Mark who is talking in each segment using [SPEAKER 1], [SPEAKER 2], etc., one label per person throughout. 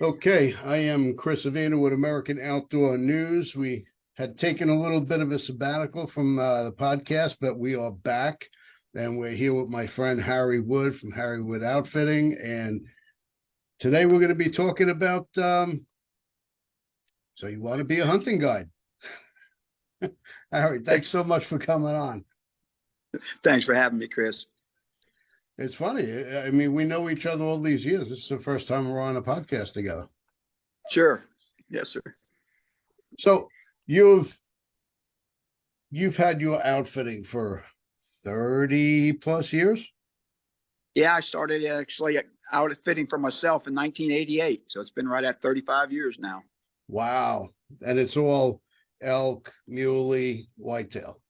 [SPEAKER 1] Okay, I am Chris Avena with American Outdoor News. We had taken a little bit of a sabbatical from the podcast, but we are back, and we're here with my friend Harry Wood from Harry Wood Outfitting. And today we're going to be talking about so you want to be a hunting guide. Harry, thanks so much for coming on.
[SPEAKER 2] Thanks for having me, Chris.
[SPEAKER 1] It's funny. I mean, we know each other all these years. This is the first time we're on a podcast together.
[SPEAKER 2] Sure. Yes, sir.
[SPEAKER 1] So you've had your outfitting for 30 plus years?
[SPEAKER 2] Yeah, I started actually outfitting for myself in 1988. So it's been right at 35 years now.
[SPEAKER 1] Wow. And it's all elk, muley, whitetail.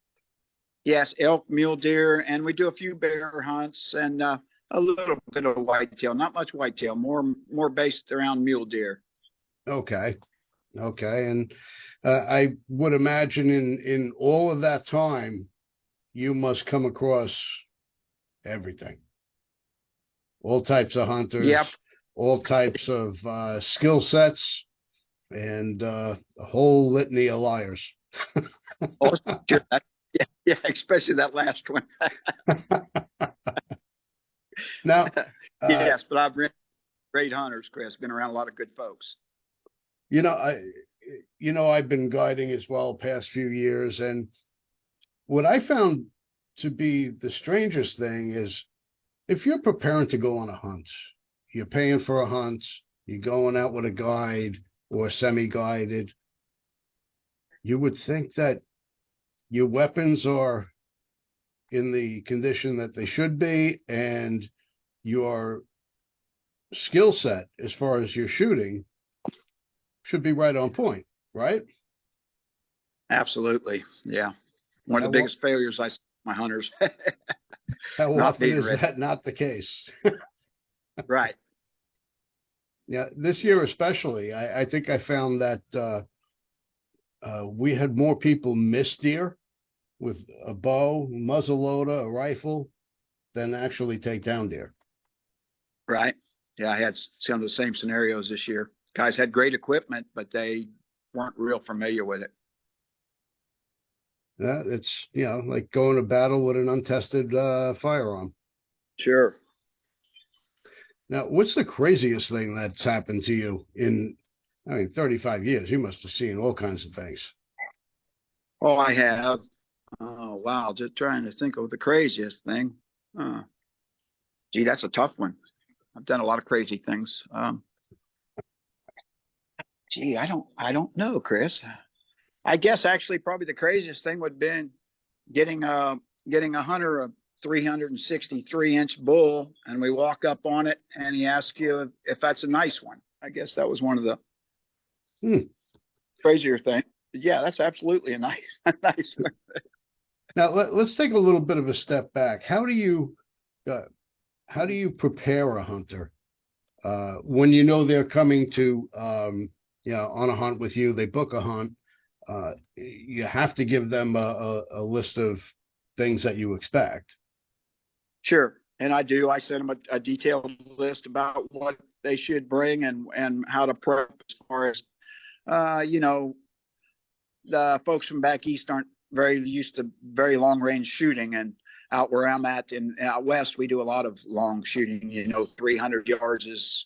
[SPEAKER 2] Yes, elk, mule deer, and we do a few bear hunts and a little bit of whitetail. Not much whitetail, more based around mule deer.
[SPEAKER 1] Okay. Okay. And I would imagine in all of that time, you must come across everything. All types of hunters,
[SPEAKER 2] Yep.
[SPEAKER 1] all types of skill sets, and a whole litany of liars.
[SPEAKER 2] Oh, sure. Yeah, especially that last one.
[SPEAKER 1] Now,
[SPEAKER 2] Yes, but I've been great hunters, Chris. Been around a lot of good folks.
[SPEAKER 1] you know, I've been guiding as well past few years, and what I found to be the strangest thing is if you're preparing to go on a hunt, you're paying for a hunt, you're going out with a guide or semi-guided, you would think that your weapons are in the condition that they should be, and your skill set as far as your shooting should be right on point, right?
[SPEAKER 2] Absolutely. Yeah. One of the biggest failures I see with my hunters.
[SPEAKER 1] How
[SPEAKER 2] Not
[SPEAKER 1] often
[SPEAKER 2] being
[SPEAKER 1] is
[SPEAKER 2] ready.
[SPEAKER 1] that not the case?
[SPEAKER 2] Right.
[SPEAKER 1] Yeah, this year especially, I think I found that we had more people miss deer with a bow, muzzle loader, a rifle than actually take down deer.
[SPEAKER 2] Right. Yeah, I had some of the same scenarios this year. Guys had great equipment, but they weren't real familiar with it.
[SPEAKER 1] Yeah, it's like going to battle with an untested firearm.
[SPEAKER 2] Sure.
[SPEAKER 1] Now, what's the craziest thing that's happened to you in, I mean, 35 years? You must have seen all kinds of things.
[SPEAKER 2] Oh, I have. Oh, wow. Just trying to think of the craziest thing. Uh, Gee, that's a tough one. I've done a lot of crazy things. Gee, I don't know, Chris. I guess actually probably the craziest thing would have been getting a hunter a 363-inch bull, and we walk up on it, and he asks you if that's a nice one. I guess that was one of the
[SPEAKER 1] Hmm.
[SPEAKER 2] crazier things. Yeah, that's absolutely a nice, a nice one.
[SPEAKER 1] Now, let's take a little bit of a step back. Uh, how do you prepare a hunter when you know they're coming to on a hunt with you? They book a hunt. You have to give them a list of things that you expect.
[SPEAKER 2] Sure, and I do. I send them a detailed list about what they should bring and how to prep as far as you know, the folks from back east aren't very used to very long range shooting, and out where I'm at in out west, we do a lot of long shooting. 300 yards is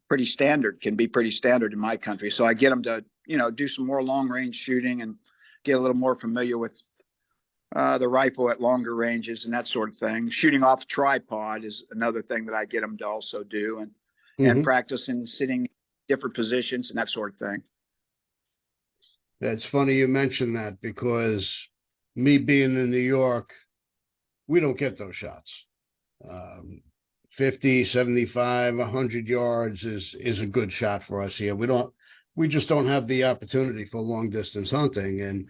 [SPEAKER 2] pretty standard, can be pretty standard in my country. So I get them to do some more long range shooting and get a little more familiar with the rifle at longer ranges and that sort of thing. Shooting off tripod is another thing that I get them to also do, and
[SPEAKER 1] Hmm.
[SPEAKER 2] practice in sitting different positions and that sort of thing.
[SPEAKER 1] It's funny you mention that because me being in New York, we don't get those shots. Um, 50, 75, 100 yards is a good shot for us here. We just don't have the opportunity for long distance hunting. And,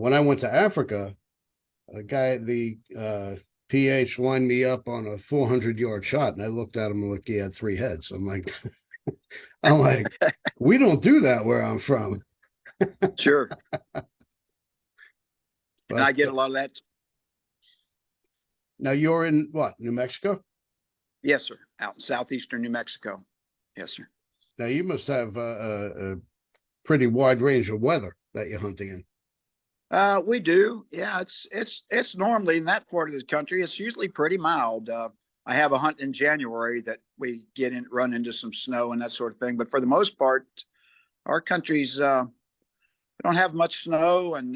[SPEAKER 1] when I went to Africa, the PH lined me up on a 400-yard shot, and I looked at him like he had three heads. I'm like, we don't do that where I'm from.
[SPEAKER 2] Sure. And
[SPEAKER 1] But
[SPEAKER 2] I get a lot of that.
[SPEAKER 1] now you're in what, New Mexico?
[SPEAKER 2] Yes, sir. Out in southeastern New Mexico. Yes, sir.
[SPEAKER 1] Now you must have a pretty wide range of weather that you're hunting in.
[SPEAKER 2] We do. Yeah, it's normally in that part of the country, it's usually pretty mild. I have a hunt in January that we run into some snow and that sort of thing. But for the most part, our country's we don't have much snow and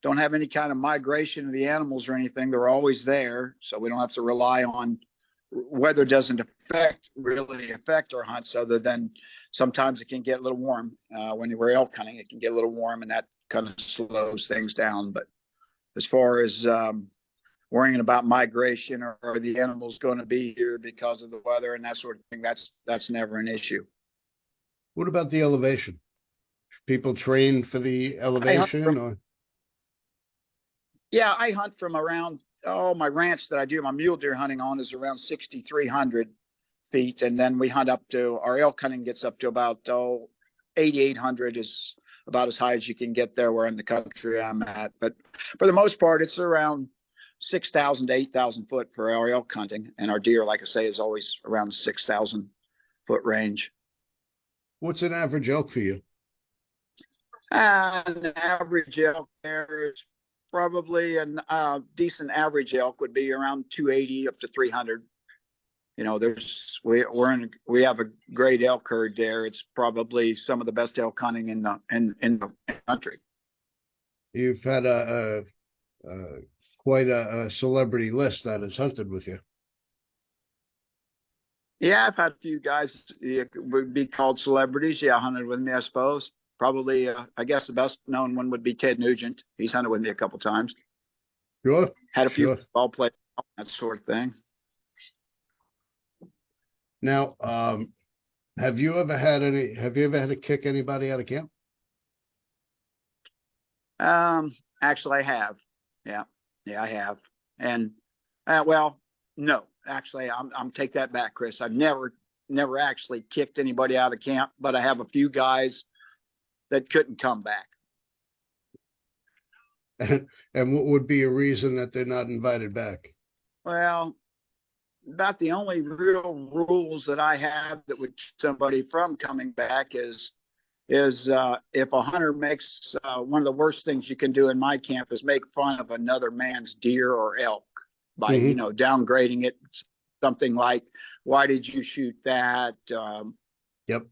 [SPEAKER 2] don't have any kind of migration of the animals or anything. They're always there, so we don't have to rely on weather. Doesn't really affect our hunts, other than sometimes it can get a little warm. When we're elk hunting, it can get a little warm, and that kind of slows things down. But as far as worrying about migration or the animals going to be here because of the weather and that sort of thing, that's never an issue.
[SPEAKER 1] What about the elevation? People train for the elevation, or?
[SPEAKER 2] Yeah, I hunt from around, my ranch that I do my mule deer hunting on is around 6,300 feet. And then we hunt up to, our elk hunting gets up to about 8,800 is about as high as you can get there where in the country I'm at. But for the most part, it's around 6,000 to 8,000 foot for our elk hunting. And our deer, like I say, is always around the 6,000 foot range.
[SPEAKER 1] What's an average elk for you?
[SPEAKER 2] An average elk there is probably decent average elk would be around 280 up to 300. You know, we have a great elk herd there. It's probably some of the best elk hunting in the country.
[SPEAKER 1] You've had quite a celebrity list that has hunted with you.
[SPEAKER 2] Yeah, I've had a few guys would be called celebrities. Yeah, hunted with me, I suppose. Probably, I guess the best known one would be Ted Nugent. He's hunted with me a couple times.
[SPEAKER 1] Sure.
[SPEAKER 2] Had a few ball players, that sort of thing.
[SPEAKER 1] Now, have you ever had to kick anybody out of camp?
[SPEAKER 2] Actually, I have. Yeah, I have. And well, no, actually, I'm take that back, Chris. I've never actually kicked anybody out of camp, but I have a few guys that couldn't come back.
[SPEAKER 1] And what would be a reason that they're not invited back?
[SPEAKER 2] Well, about the only real rules that I have that would keep somebody from coming back is if a hunter makes one of the worst things you can do in my camp is make fun of another man's deer or elk by downgrading it. Something like, why did you shoot that?
[SPEAKER 1] Yep.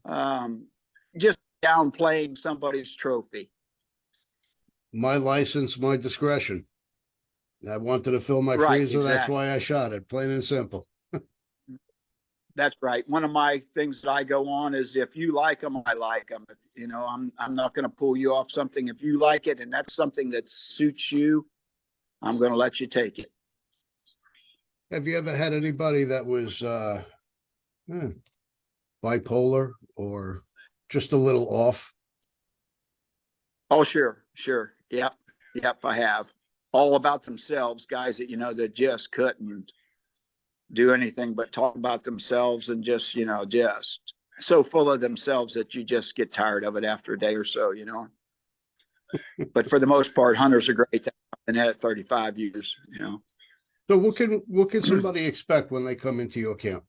[SPEAKER 2] Just downplaying somebody's trophy.
[SPEAKER 1] My license, my discretion. I wanted to fill my freezer. Exactly. That's why I shot it, plain and simple.
[SPEAKER 2] That's right. One of my things that I go on is if you like them, I like them. You know, I'm not going to pull you off something. If you like it and that's something that suits you, I'm going to let you take it.
[SPEAKER 1] Have you ever had anybody that was bipolar or just a little off?
[SPEAKER 2] Oh, sure. Yep, I have. All about themselves, guys that, that just couldn't do anything but talk about themselves and just, just so full of themselves that you just get tired of it after a day or so, But for the most part, hunters are great. I've been at it 35 years,
[SPEAKER 1] So what can somebody expect when they come into your camp?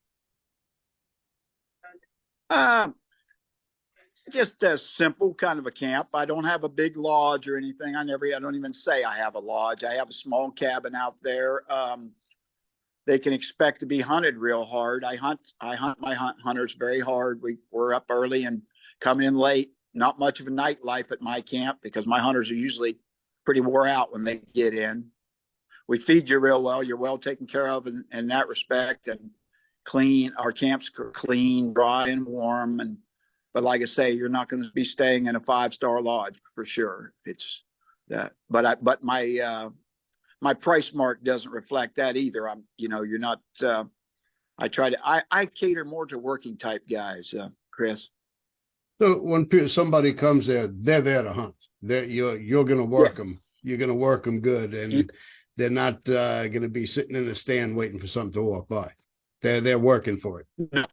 [SPEAKER 2] Just a simple kind of a camp. I don't have a big lodge or anything. I don't even say I have a lodge. I have a small cabin out there. They can expect to be hunted real hard. I hunt my hunters very hard. We're up early and come in late. Not much of a nightlife at my camp because my hunters are usually pretty wore out when they get in. We feed you real well. You're well taken care of in that respect, and clean. Our camps are clean, dry, and warm. But like I say, you're not going to be staying in a 5-star lodge for sure. It's that. But my price mark doesn't reflect that either. You're not. I cater more to working type guys, Chris.
[SPEAKER 1] So when somebody comes there, they're there to hunt. You're going to work them. You're going to work them good, and they're not going to be sitting in a stand waiting for something to walk by. They're working for it.
[SPEAKER 2] No.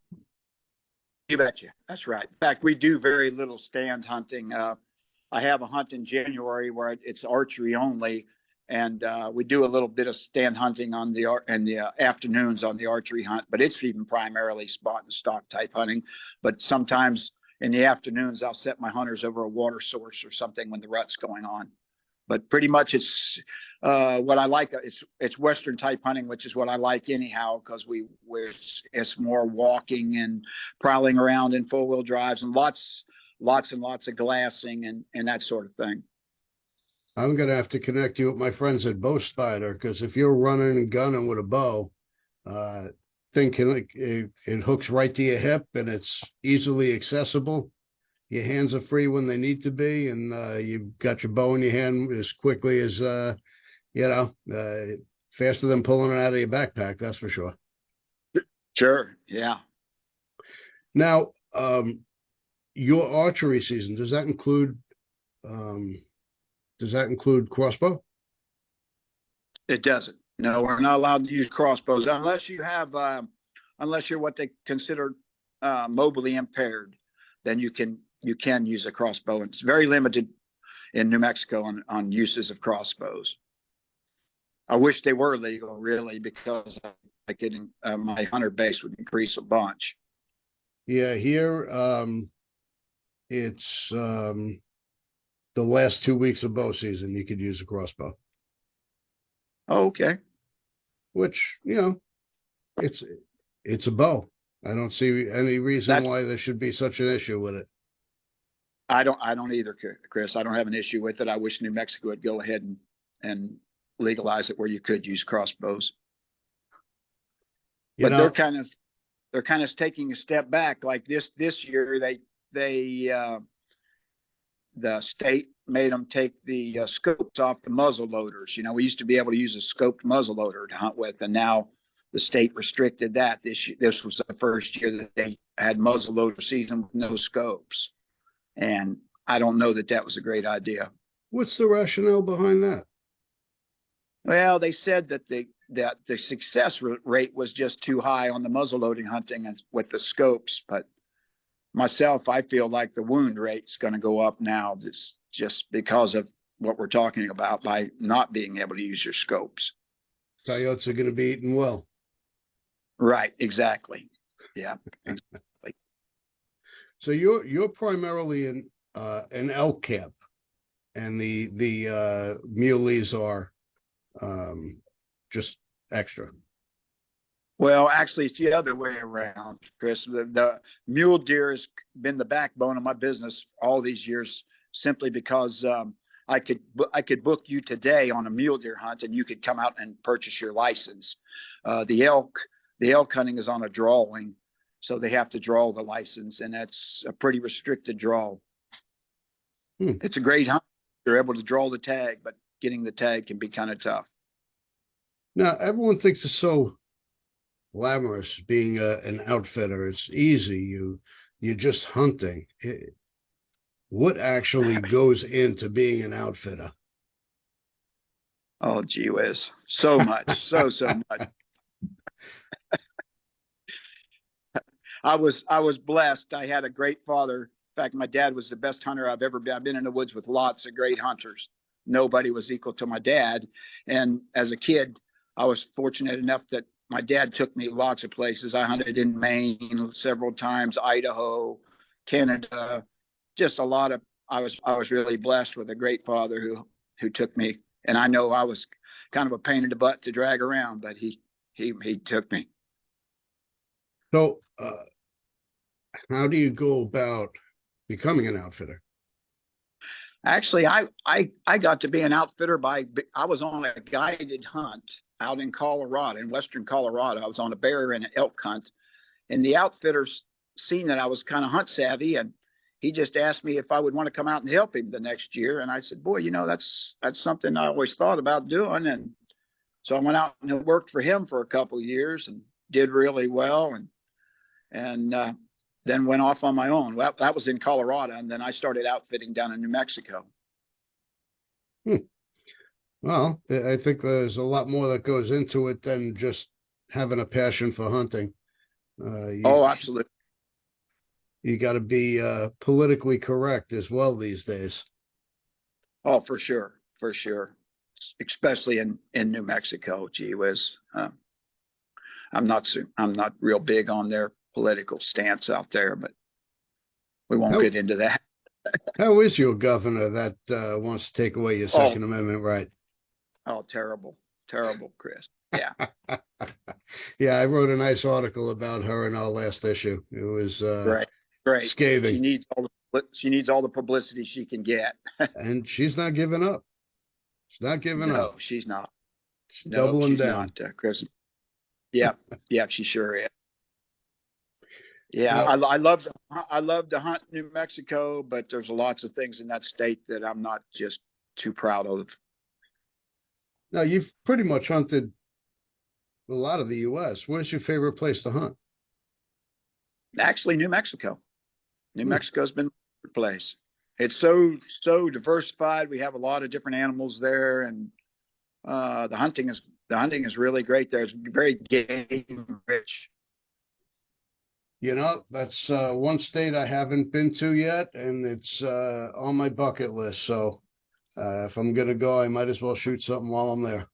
[SPEAKER 2] You betcha. That's right. In fact, we do very little stand hunting. I have a hunt in January where it's archery only, And we do a little bit of stand hunting on the afternoons on the archery hunt, but it's even primarily spot and stock type hunting. But sometimes in the afternoons, I'll set my hunters over a water source or something when the rut's going on. But pretty much it's what I like. It's Western type hunting, which is what I like anyhow, because it's more walking and prowling around in 4-wheel drives and lots and lots of glassing and that sort of thing.
[SPEAKER 1] I'm gonna have to connect you with my friends at Bow Spider, because if you're running and gunning with a bow, thing it hooks right to your hip and it's easily accessible. Your hands are free when they need to be, and you've got your bow in your hand as quickly as faster than pulling it out of your backpack. That's for sure.
[SPEAKER 2] Sure, yeah.
[SPEAKER 1] Now, your archery season, does that include crossbow?
[SPEAKER 2] It doesn't. No, we're not allowed to use crossbows unless you're what they consider mobilely impaired. Then you can use a crossbow. It's very limited in New Mexico on uses of crossbows. I wish they were legal, really, because my hunter base would increase a bunch.
[SPEAKER 1] Yeah, here it's the last 2 weeks of bow season. You could use a crossbow.
[SPEAKER 2] Oh, okay.
[SPEAKER 1] Which it's a bow. I don't see any reason why there should be such an issue with it.
[SPEAKER 2] I don't either, Chris. I don't have an issue with it. I wish New Mexico would go ahead and legalize it where you could use crossbows. But they're kind of taking a step back. Like this year, the state made them take the scopes off the muzzle loaders. We used to be able to use a scoped muzzle loader to hunt with, and now the state restricted that. This was the first year that they had muzzle loader season with no scopes. And I don't know that was a great idea.
[SPEAKER 1] What's the rationale behind that?
[SPEAKER 2] Well, they said that the success rate was just too high on the muzzleloading hunting and with the scopes. But myself, I feel like the wound rate's going to go up now just because of what we're talking about by not being able to use your scopes.
[SPEAKER 1] Coyotes are going to be eaten well.
[SPEAKER 2] Right, exactly. Yeah, exactly.
[SPEAKER 1] So you're primarily an elk camp, and the muleys are just extra.
[SPEAKER 2] Well, actually, it's the other way around, Chris. The mule deer has been the backbone of my business all these years, simply because I could book you today on a mule deer hunt, and you could come out and purchase your license. The elk hunting is on a drawing. So they have to draw the license, and that's a pretty restricted draw. It's a great hunt. They're able to draw the tag, but getting the tag can be kind of tough.
[SPEAKER 1] Now, everyone thinks it's so glamorous being an outfitter. It's easy. You're just hunting. What actually goes into being an outfitter?
[SPEAKER 2] Oh, gee whiz. So much. so much. I was blessed. I had a great father. In fact, my dad was the best hunter I've ever been. I've been in the woods with lots of great hunters. Nobody was equal to my dad. And as a kid, I was fortunate enough that my dad took me lots of places. I hunted in Maine several times, Idaho, Canada, just a lot of. I was really blessed with a great father who took me. And I know I was kind of a pain in the butt to drag around, but he took me.
[SPEAKER 1] So, how do you go about becoming an outfitter?
[SPEAKER 2] Actually, I got to be an outfitter I was on a guided hunt out in Colorado, in western Colorado. I was on a bear and an elk hunt, and the outfitters seen that I was kind of hunt savvy, and he just asked me if I would want to come out and help him the next year. And I said, boy, that's something I always thought about doing. And so I went out and worked for him for a couple of years and did really well. And then went off on my own. Well, that was in Colorado, and then I started outfitting down in New Mexico.
[SPEAKER 1] Well, I think there's a lot more that goes into it than just having a passion for hunting.
[SPEAKER 2] Absolutely.
[SPEAKER 1] You got to be politically correct as well these days.
[SPEAKER 2] Oh, for sure, for sure. especially in New Mexico. Gee whiz. I'm not real big on their political stance out there, but we won't
[SPEAKER 1] How,
[SPEAKER 2] get into that.
[SPEAKER 1] how is your governor that wants to take away your
[SPEAKER 2] Oh,
[SPEAKER 1] Second Amendment right?
[SPEAKER 2] oh, terrible, terrible, Chris. Yeah,
[SPEAKER 1] Yeah, I wrote a nice article about her in our last issue. It was
[SPEAKER 2] great, great.
[SPEAKER 1] scathing,
[SPEAKER 2] She needs all the publicity she can get.
[SPEAKER 1] and she's not giving up. She's not giving up.
[SPEAKER 2] No, she's not.
[SPEAKER 1] She's
[SPEAKER 2] No,
[SPEAKER 1] doubling
[SPEAKER 2] she's not,
[SPEAKER 1] down.
[SPEAKER 2] Chris. Yeah, yeah, she sure is. Yeah,
[SPEAKER 1] Now,
[SPEAKER 2] I love to hunt New Mexico, but there's lots of things in that state that I'm not just too proud of.
[SPEAKER 1] now you've pretty much hunted a lot of the U.S. Where's your favorite place to hunt?
[SPEAKER 2] Actually, New Mexico. New
[SPEAKER 1] Hmm.
[SPEAKER 2] Mexico's been a place. It's so diversified. We have a lot of different animals there, and the hunting is really great there. It's very game rich.
[SPEAKER 1] You know, that's one state I haven't been to yet, and it's on my bucket list. So if I'm gonna go, I might as well shoot something while I'm there.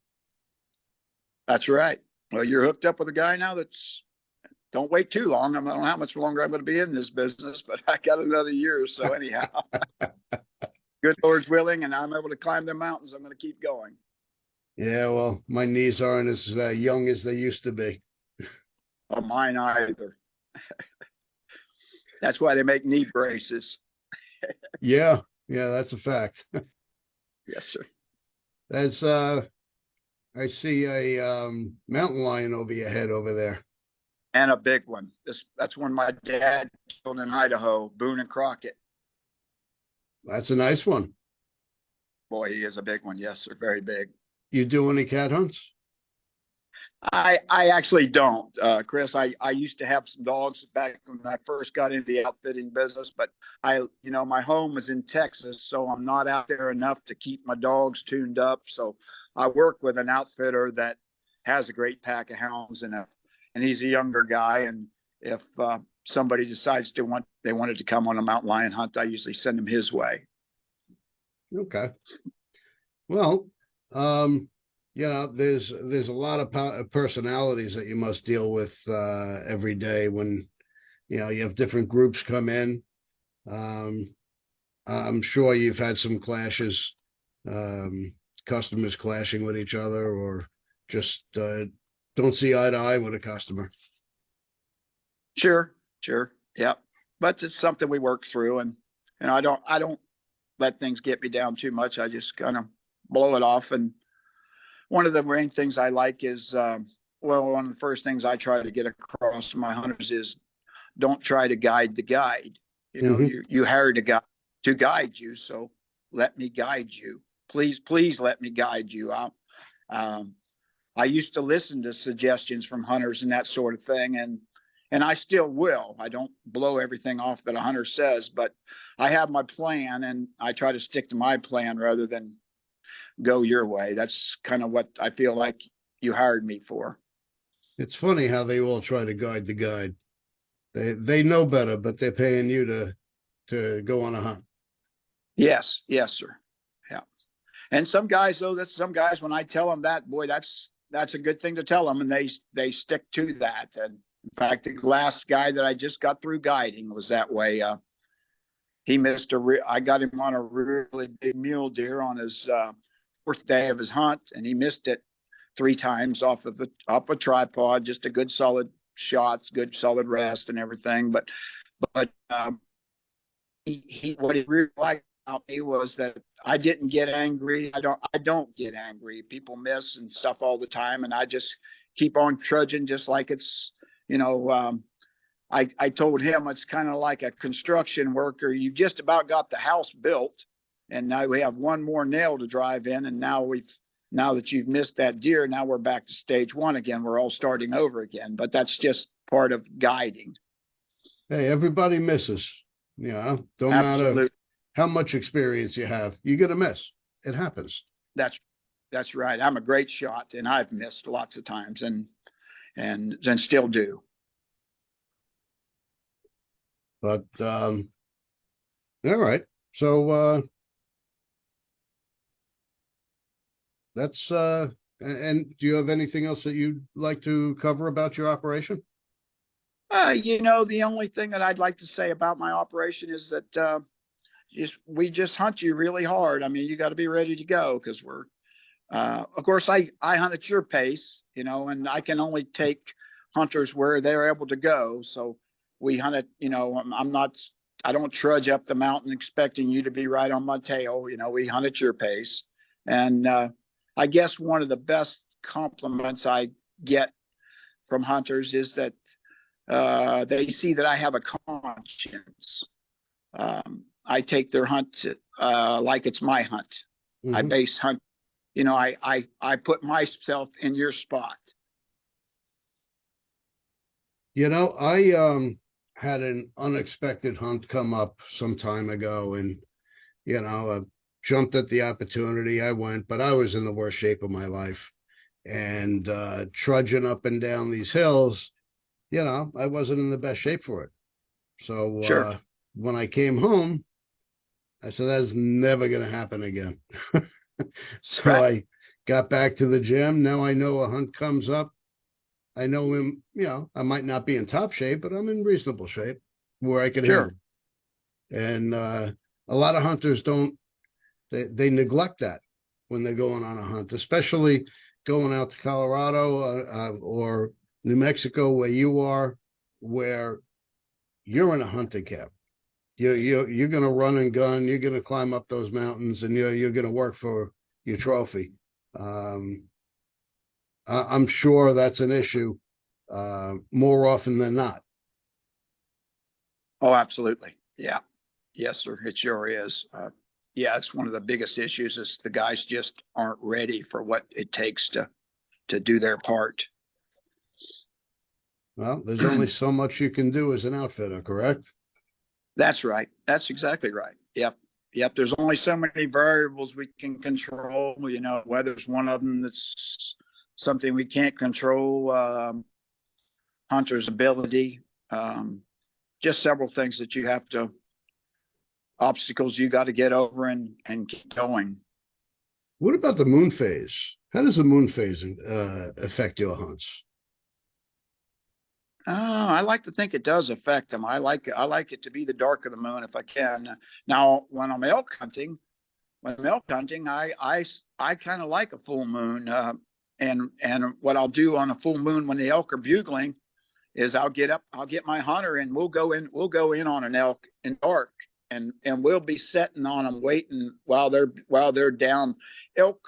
[SPEAKER 2] That's right. Well, you're hooked up with a guy now that's don't wait too long. I don't know how much longer I'm going to be in this business, but I got another year or so anyhow. Good Lord's willing, and I'm able to climb the mountains. I'm going to keep going.
[SPEAKER 1] Yeah, well, my knees aren't as young as they used to be.
[SPEAKER 2] Oh, mine either. That's why they make knee braces.
[SPEAKER 1] Yeah, yeah, that's a fact.
[SPEAKER 2] Yes, sir.
[SPEAKER 1] That's I see a mountain lion over your head over there.
[SPEAKER 2] And a big one. That's one my dad killed in Idaho, Boone and Crockett.
[SPEAKER 1] That's a nice one.
[SPEAKER 2] Boy, he is a big one. Yes, sir. Very big.
[SPEAKER 1] You do any cat hunts?
[SPEAKER 2] I actually don't, Chris. I used to have some dogs back when I first got into the outfitting business, but my home is in Texas, so I'm not out there enough to keep my dogs tuned up. So I work with an outfitter that has a great pack of hounds, and he's a younger guy. And if somebody decides they wanted to come on a mountain lion hunt, I usually send them his way.
[SPEAKER 1] Okay. Well, there's a lot of personalities that you must deal with every day when you have different groups come in. Um, I'm sure you've had some clashes, customers clashing with each other, or just don't see eye to eye with a customer.
[SPEAKER 2] Sure, yeah. But it's something we work through, and I don't let things get me down too much. I just kind of blow it off. And one of the main things I like is, one of the first things I try to get across to my hunters is don't try to guide the guide. You hired a guy to guide you, so let me guide you. Please let me guide you. I used to listen to suggestions from hunters and that sort of thing, and I still will. I don't blow everything off that a hunter says, but I have my plan, and I try to stick to my plan rather than go your way. That's kind of what I feel like you hired me for.
[SPEAKER 1] It's funny how they all try to guide the guide. They know better, but they're paying you to go on a hunt.
[SPEAKER 2] Yes, sir. Yeah. And some guys, though, when I tell them that, boy, that's a good thing to tell them, and they stick to that. And in fact, the last guy that I just got through guiding was that way. He missed I got him on a really big mule deer on his fourth day of his hunt, and he missed it 3 times off a tripod. Just a good solid shots, good solid rest, and everything. But he what he really liked about me was that I didn't get angry. I don't get angry. People miss and stuff all the time, and I just keep on trudging, just like it's I told him it's kind of like a construction worker. You just about got the house built, and now we have one more nail to drive in. And now that you've missed that deer, now we're back to stage one again. We're all starting over again. But that's just part of guiding.
[SPEAKER 1] Hey, everybody misses. Don't
[SPEAKER 2] Absolutely.
[SPEAKER 1] matter how much experience you have, you're gonna miss. It happens.
[SPEAKER 2] That's right. I'm a great shot, and I've missed lots of times, and still do.
[SPEAKER 1] But all right. So That's and do you have anything else that you'd like to cover about your operation?
[SPEAKER 2] The only thing that I'd like to say about my operation is that we just hunt you really hard. I mean, you got to be ready to go because of course, I hunt at your pace, and I can only take hunters where they're able to go. So we hunt it, I'm not, I don't trudge up the mountain expecting you to be right on my tail. We hunt at your pace. And I guess one of the best compliments I get from hunters is that they see that I have a conscience. I take their hunt like it's my hunt. I
[SPEAKER 1] Hmm.
[SPEAKER 2] base hunt. I put myself in your spot.
[SPEAKER 1] I had an unexpected hunt come up some time ago, and I jumped at the opportunity. I went, but I was in the worst shape of my life, and trudging up and down these hills, I wasn't in the best shape for it. So
[SPEAKER 2] Sure.
[SPEAKER 1] when I came home, I said that's never going to happen again. So
[SPEAKER 2] Right.
[SPEAKER 1] I got back to the gym. Now I know a hunt comes up. I know him, I might not be in top shape, but I'm in reasonable shape where I can
[SPEAKER 2] Sure.
[SPEAKER 1] handle. And a lot of hunters don't, they neglect that when they're going on a hunt, especially going out to Colorado or New Mexico where you are, where you're in a hunting camp. You're going to run and gun. You're going to climb up those mountains, and you're going to work for your trophy. Um, I'm sure that's an issue more often than not.
[SPEAKER 2] Oh, absolutely. Yeah. Yes, sir. It sure is. Yeah, it's one of the biggest issues is the guys just aren't ready for what it takes to do their part.
[SPEAKER 1] Well, there's only so much you can do as an outfitter, correct?
[SPEAKER 2] That's right. That's exactly right. Yep. Yep. There's only so many variables we can control. Weather's one of them that's something we can't control. Hunter's ability. Um, just several things that you have to obstacles you got to get over and keep going.
[SPEAKER 1] What about the moon phase? How does the moon phase affect your hunts?
[SPEAKER 2] I like to think it does affect them. I like it to be the dark of the moon if I can. Now, when I'm elk hunting, I kind of like a full moon. And what I'll do on a full moon when the elk are bugling is I'll get my hunter, and we'll go in on an elk in dark, and we'll be setting on them, waiting while they're down. Elk,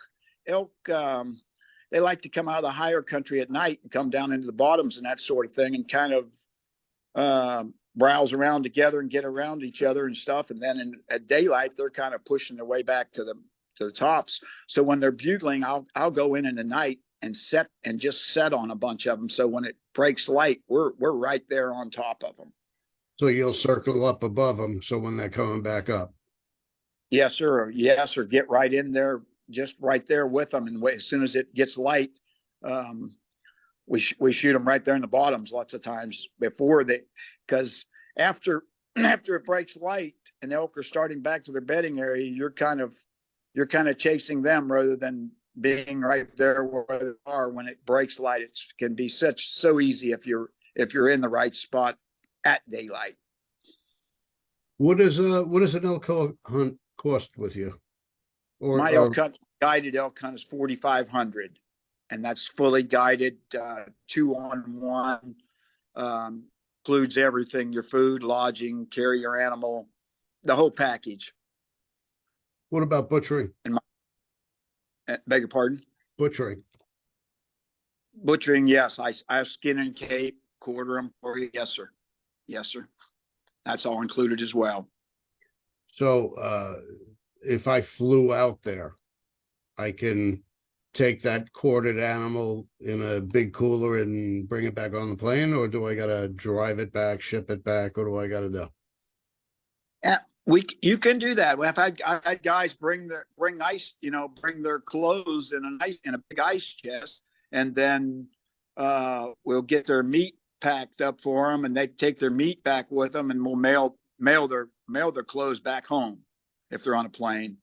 [SPEAKER 2] they like to come out of the higher country at night and come down into the bottoms and that sort of thing, and kind of browse around together and get around each other and stuff. And then at daylight, they're kind of pushing their way back to the tops. So when they're bugling, I'll go in the night and just set on a bunch of them. So when it breaks light, we're right there on top of them.
[SPEAKER 1] So you'll circle up above them so when they're coming back up.
[SPEAKER 2] Yes, sir. Yes, or get right in there, just right there with them. And as soon as it gets light, um, we shoot them right there in the bottoms lots of times before because after after it breaks light and the elk are starting back to their bedding area, you're kind of chasing them rather than being right there where they are when it breaks light. It can be so easy if you're in the right spot at daylight.
[SPEAKER 1] What does an elk hunt cost with you?
[SPEAKER 2] My
[SPEAKER 1] Or
[SPEAKER 2] guided elk hunt is 4,500, and that's fully guided, 2-on-1, um, includes everything: your food, lodging, carry your animal, the whole package.
[SPEAKER 1] what about butchering?
[SPEAKER 2] And beg your pardon,
[SPEAKER 1] Butchering.
[SPEAKER 2] butchering? Yes, I have skin and cape, quarter them for you. Yes, sir. Yes, sir. That's all included as well.
[SPEAKER 1] So if I flew out there, I can take that quartered animal in a big cooler and bring it back on the plane, or do I gotta drive it back, ship it back? What do I gotta do?
[SPEAKER 2] You can do that. I've had guys bring ice, bring their clothes in a big ice chest, and then we'll get their meat packed up for them, and they take their meat back with them, and we'll mail their clothes back home if they're on a plane.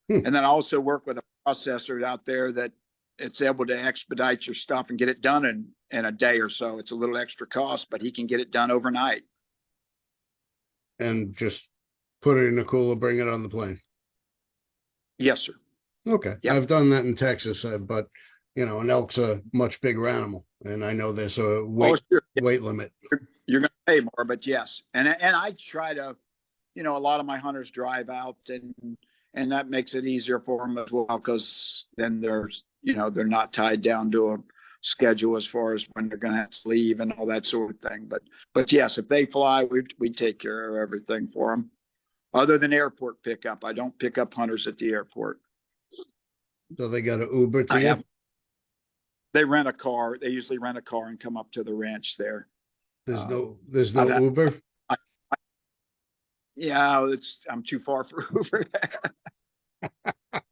[SPEAKER 1] Hmm.
[SPEAKER 2] And then I also work with a processor out there that it's able to expedite your stuff and get it done in a day or so. It's a little extra cost, but he can get it done overnight.
[SPEAKER 1] And just put it in a cooler, bring it on the plane.
[SPEAKER 2] Yes, sir.
[SPEAKER 1] Okay,
[SPEAKER 2] Yep.
[SPEAKER 1] I've done that in Texas, but an elk's a much bigger animal, and I know there's a
[SPEAKER 2] Oh, sure.
[SPEAKER 1] weight limit.
[SPEAKER 2] You're going to pay more, but yes. And I try to, a lot of my hunters drive out, and that makes it easier for them as well, because then they're not tied down to a schedule as far as when they're going to have to leave and all that sort of thing. But yes, if they fly, we take care of everything for them. Other than airport pickup, I don't pick up hunters at the airport.
[SPEAKER 1] So they got an Uber to you?
[SPEAKER 2] They rent a car. They usually rent a car and come up to the ranch there.
[SPEAKER 1] There's no Uber?
[SPEAKER 2] Yeah, I'm too far for Uber.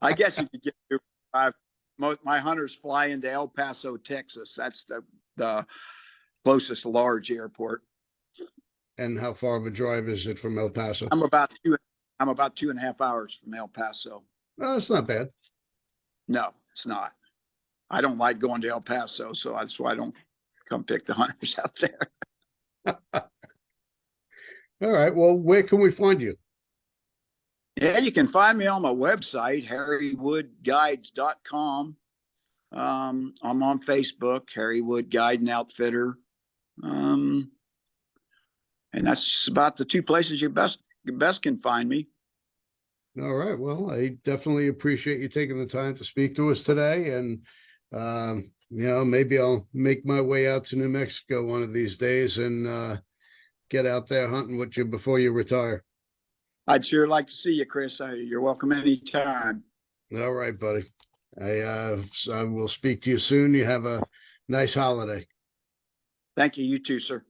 [SPEAKER 2] I guess you could get Uber. My hunters fly into El Paso, Texas. That's the closest large airport.
[SPEAKER 1] And how far of a drive is it from El Paso?
[SPEAKER 2] I'm about 2.5 hours from El Paso.
[SPEAKER 1] Oh, it's not bad.
[SPEAKER 2] No, it's not. I don't like going to El Paso, so that's why I don't come pick the hunters out there.
[SPEAKER 1] All right. Well, where can we find you?
[SPEAKER 2] Yeah, you can find me on my website, harrywoodguides.com. I'm on Facebook, Harry Wood Guide and Outfitter. And that's about the two places you best can find me.
[SPEAKER 1] All right. Well, I definitely appreciate you taking the time to speak to us today. And, maybe I'll make my way out to New Mexico one of these days and get out there hunting with you before you retire.
[SPEAKER 2] I'd sure like to see you, Chris. You're welcome anytime.
[SPEAKER 1] All right, buddy. I will speak to you soon. You have a nice holiday.
[SPEAKER 2] Thank you. You too, sir.